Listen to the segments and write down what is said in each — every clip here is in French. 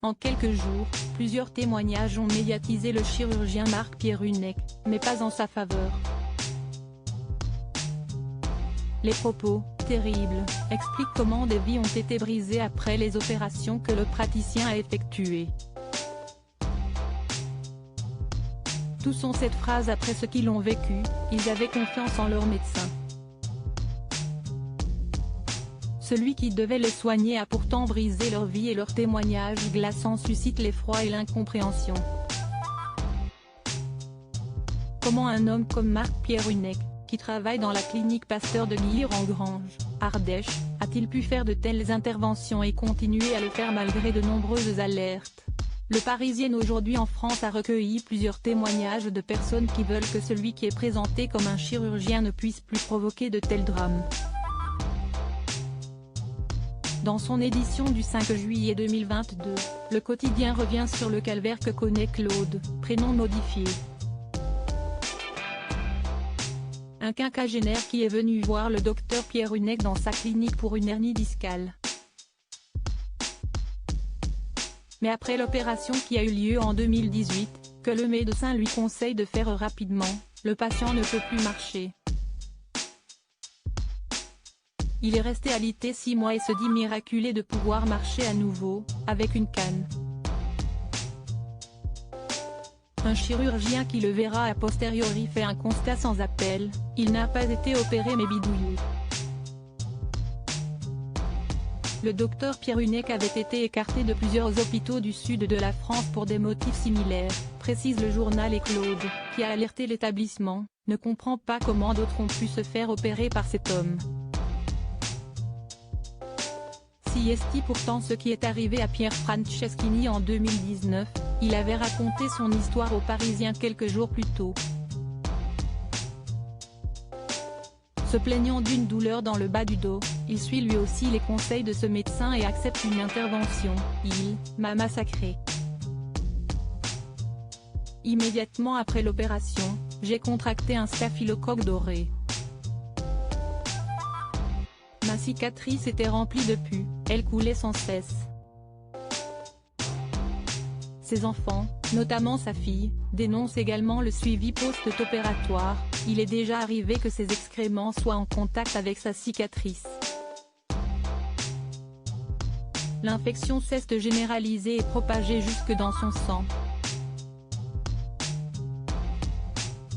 En quelques jours, plusieurs témoignages ont médiatisé le chirurgien Marc Pierrunet, mais pas en sa faveur. Les propos, terribles, expliquent comment des vies ont été brisées après les opérations que le praticien a effectuées. Tous ont cette phrase après ce qu'ils ont vécu, ils avaient confiance en leur médecin. Celui qui devait les soigner a pourtant brisé leur vie et leurs témoignages glaçants suscitent l'effroi et l'incompréhension. Comment un homme comme Marc Pierrunet, qui travaille dans la clinique Pasteur de Guire-en-Grange, Ardèche, a-t-il pu faire de telles interventions et continuer à le faire malgré de nombreuses alertes? Le Parisien aujourd'hui en France a recueilli plusieurs témoignages de personnes qui veulent que celui qui est présenté comme un chirurgien ne puisse plus provoquer de tels drames. Dans son édition du 5 juillet 2022, le quotidien revient sur le calvaire que connaît Claude, prénom modifié. Un quinquagénaire qui est venu voir le docteur Pierrunet dans sa clinique pour une hernie discale. Mais après l'opération qui a eu lieu en 2018, que le médecin lui conseille de faire rapidement, le patient ne peut plus marcher. Il est resté alité 6 mois et se dit miraculé de pouvoir marcher à nouveau, avec une canne. Un chirurgien qui le verra a posteriori fait un constat sans appel, il n'a pas été opéré mais bidouillé. Le docteur Pierrunet avait été écarté de plusieurs hôpitaux du sud de la France pour des motifs similaires, précise le journal, et Claude, qui a alerté l'établissement, ne comprend pas comment d'autres ont pu se faire opérer par cet homme. Si est pourtant ce qui est arrivé à Pierre Franceschini en 2019, il avait raconté son histoire aux Parisiens quelques jours plus tôt. Se plaignant d'une douleur dans le bas du dos, il suit lui aussi les conseils de ce médecin et accepte une intervention. Il m'a massacré. Immédiatement après l'opération, j'ai contracté un staphylocoque doré. Ma cicatrice était remplie de pus, elle coulait sans cesse. Ses enfants, notamment sa fille, dénoncent également le suivi post-opératoire, il est déjà arrivé que ses excréments soient en contact avec sa cicatrice. L'infection s'est généralisée et propagée jusque dans son sang.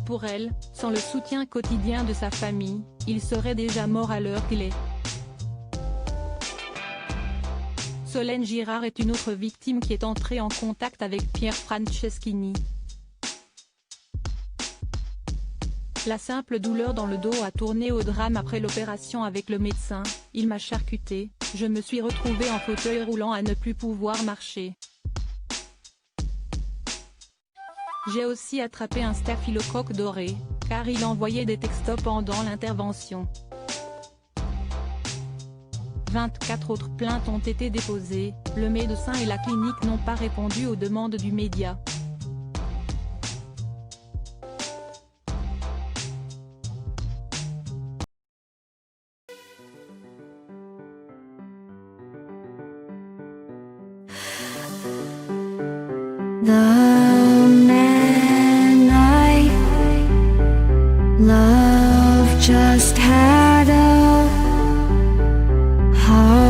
Pour elle, sans le soutien quotidien de sa famille, il serait déjà mort à l'heure qu'il est. Solène Girard est une autre victime qui est entrée en contact avec Pierre Franceschini. La simple douleur dans le dos a tourné au drame après l'opération avec le médecin, il m'a charcuté, je me suis retrouvée en fauteuil roulant à ne plus pouvoir marcher. J'ai aussi attrapé un staphylocoque doré, car il envoyait des textos pendant l'intervention. 24 autres plaintes ont été déposées, le médecin et la clinique n'ont pas répondu aux demandes du média. The man I love just had a heart